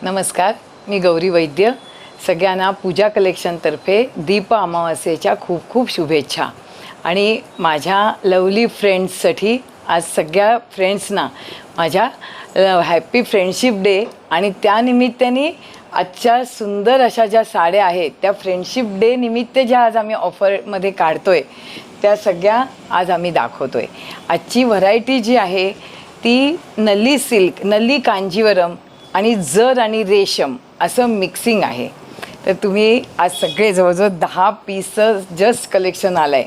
नमस्कार, मी गौरी वैद्य. सगळ्यांना पूजा कलेक्शनतर्फे दीप अमावास्येच्या खूप खूप शुभेच्छा. आणि माझ्या लवली फ्रेंड्ससाठी आज सगळ्या फ्रेंड्सना माझ्या हॅपी फ्रेंडशिप डे. आणि त्यानिमित्ताने आजच्या सुंदर अशा ज्या साड्या आहेत त्या फ्रेंडशिप डे निमित्त ज्या आज आम्ही ऑफरमध्ये काढतो आहे त्या सगळ्या आज आम्ही दाखवतो आहे. आजची व्हरायटी जी आहे ती नल्ली सिल्क, नल्ली कांजीवरम आणि जर आणि रेशम असं मिक्सिंग आहे. तर तुम्ही आज सगळे जवळजवळ 10 पीसचं जस्ट कलेक्शन आलं आहे.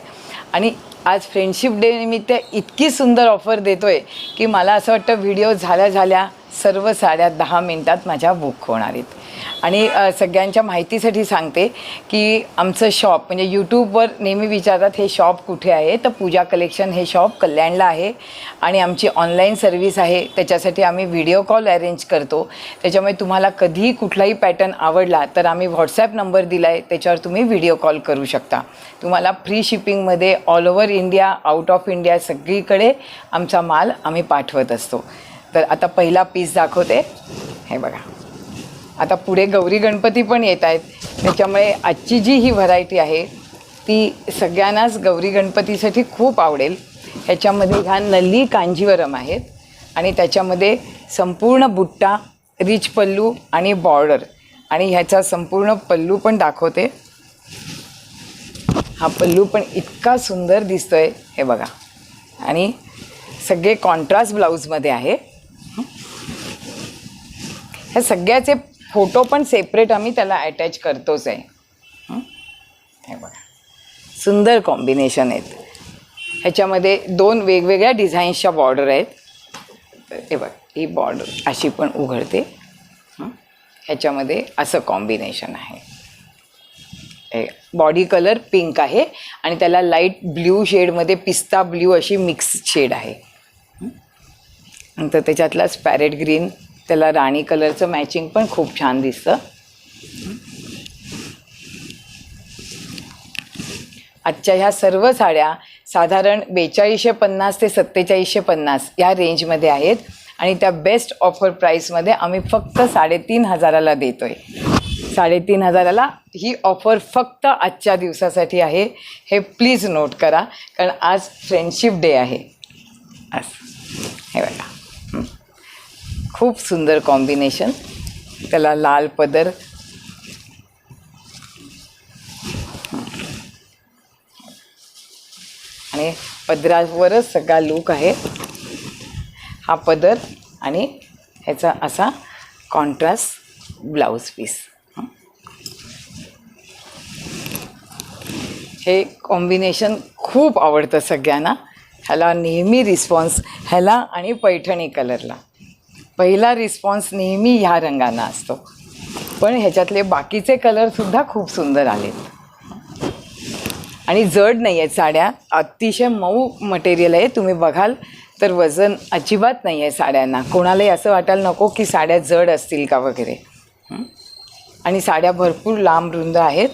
आणि आज फ्रेंडशिप डे निमित्त इतकी सुंदर ऑफर देतो आहे की मला असं वाटतं व्हिडिओ झाल्या सर्व साड्या 10 मिनटात माझ्या बुक होणार आहेत. आणि सगळ्यांच्या माहितीसाठी सांगते की आमचं शॉप म्हणजे यूट्यूबवर नेहमी विचारतात हे शॉप कुठे आहे, तर पूजा कलेक्शन हे शॉप कल्याणला आहे. आणि आमची ऑनलाईन सर्व्हिस आहे, त्याच्यासाठी आम्ही व्हिडिओ कॉल अरेंज करतो. त्याच्यामुळे तुम्हाला कधीही कुठलाही पॅटर्न आवडला तर आम्ही व्हॉट्सॲप नंबर दिला आहे, त्याच्यावर तुम्ही व्हिडिओ कॉल करू शकता. तुम्हाला फ्री शिपिंगमध्ये all over India, out of India सगळीकडे आमचा माल आम्ही पाठवत असतो. तर आता पहिला पीस दाखवते, हे बघा. आता पुढे गौरी गणपती पण येत आहेत, त्याच्यामुळे आजची जी ही व्हरायटी आहे ती सगळ्यांनाच गौरी गणपतीसाठी खूप आवडेल. ह्याच्यामध्ये ह्या नल्ली कांजीवरम आहेत आणि त्याच्यामध्ये संपूर्ण बुट्टा, रिच पल्लू आणि बॉर्डर. आणि ह्याचा संपूर्ण पल्लू पण दाखवते. हा पल्लू पण इतका सुंदर दिसतो आहे, हे बघा. आणि सगळे कॉन्ट्रास्ट ब्लाऊजमध्ये आहे. ह्या सगळ्याचे फोटो पण सेपरेट आम्ही त्याला अटॅच करतोच आहे. हे बघा, सुंदर कॉम्बिनेशन आहेत. ह्याच्यामध्ये 2 वेगवेगळ्या डिझाईन्सच्या बॉर्डर आहेत. हे बघा, ही बॉर्डर अशी पण उघडते. ह्याच्यामध्ये असं कॉम्बिनेशन आहे. हे बॉडी कलर पिंक आहे आणि त्याला लाईट ब्ल्यू शेडमध्ये पिस्ता ब्ल्यू अशी मिक्स शेड आहे. नंतर त्याच्यातलाच पॅरेट ग्रीन, त्याला राणी कलरचं मॅचिंग पण खूप छान दिसतं. आजच्या ह्या सर्व साड्या साधारण 4250 ते 4750 या रेंजमध्ये आहेत. आणि त्या बेस्ट ऑफर प्राईसमध्ये आम्ही फक्त 3500ला देतो आहे. 3500ला ही ऑफर फक्त आजच्या दिवसासाठी आहे. हे प्लीज नोट करा, कारण आज फ्रेंडशिप डे आहे. हे बघा, खूप सुंदर कॉम्बिनेशन. त्याला लाल पदर, आणि पदरावरच सगळा लूक आहे. हा पदर आणि ह्याचा असा कॉन्ट्रास्ट ब्लाऊज पीस. हे कॉम्बिनेशन खूप आवडतं सगळ्यांना. ह्याला नेहमी रिस्पॉन्स, ह्याला आणि पैठणी कलरला पहिला रिस्पॉन्स नेहमी ह्या रंगांना असतो. पण ह्याच्यातले बाकीचे कलरसुद्धा खूप सुंदर आलेत. आणि जड नाही आहेत साड्या, अतिशय मऊ मटेरियल आहे. तुम्ही बघाल तर वजन अजिबात नाही आहे साड्यांना. कोणालाही असं वाटायला नको की साड्या जड असतील का वगैरे. आणि साड्या भरपूर लांब रुंद आहेत.